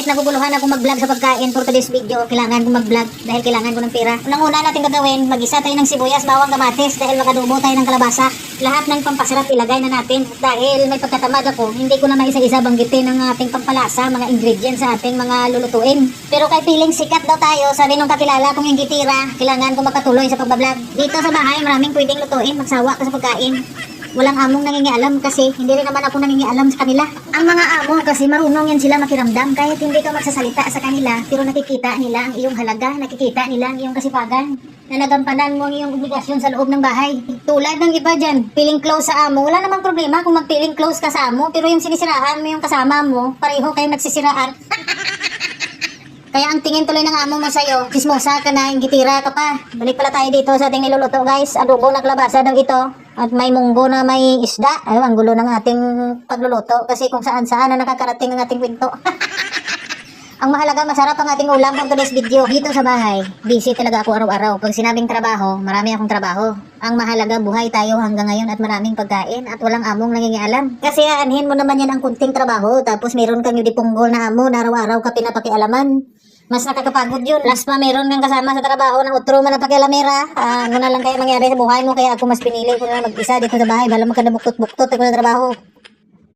naguguluhan ako mag-vlog sa pagkain for today's video. Kailangan ko mag-vlog dahil kailangan ko ng pera. Unang-una natin gagawin, mag-isa tayo ng sibuyas, bawang, kamatis dahil makadubo tayo ng kalabasa. Lahat ng pampasarap ilagay na natin. Dahil may pagkatamad ako, hindi ko na maisa-isa banggitin ang ating pampalasa, mga ingredients sa ating mga lulutuin. Pero kay piling sikat daw tayo, sabi nung kakilala kong yung gitira, kailangan ko makatuloy sa pagbablog. Dito sa bahay, maraming pwedeng lutuin, magsawa ka sa pagkain. Walang among nangingialam kasi hindi rin naman ako nangingialam sa kanila. Ang mga amo kasi marunong yan sila makiramdam kahit hindi ka magsasalita sa kanila, pero nakikita nila ang iyong halaga, nakikita nila ang iyong kasipagan, na nagampanan mo ang iyong obligasyon sa loob ng bahay. Tulad ng iba dyan, feeling close sa amo, wala namang problema kung mag-feeling close ka sa amo, pero yung sinisirahan mo yung kasama mo, pareho kayo nagsisiraan. Kaya ang tingin tuloy ng amo mo sa'yo, chismosa ka na, gitira ka pa. Balik pala tayo dito sa ating niluluto guys. Adobo na kalabasa daw ito. At may munggo na may isda. Ay, ang gulo ng ating pagluluto. Kasi kung saan-saan na nakakarating ang ating kwento. Ang mahalaga, masarap ang ating ulam for today's video. Dito sa bahay, busy talaga ako araw-araw. Pag sinabing trabaho, marami akong trabaho. Ang mahalaga, buhay tayo hanggang ngayon at maraming pagkain at walang among nangingialam. Kasi aanhin mo naman yan ang kunting trabaho. Tapos meron kang yudipunggol na amo na araw-araw ka pinapakialaman. Mas nakakapagod yun. Last pa meron kang kasama sa trabaho ng utro man na pakialamera. Ano na lang kaya mangyari sa buhay mo. Kaya ako mas pinili ko na mag-isa dito sa bahay. Bala magkadabuktot-buktot ako sa trabaho.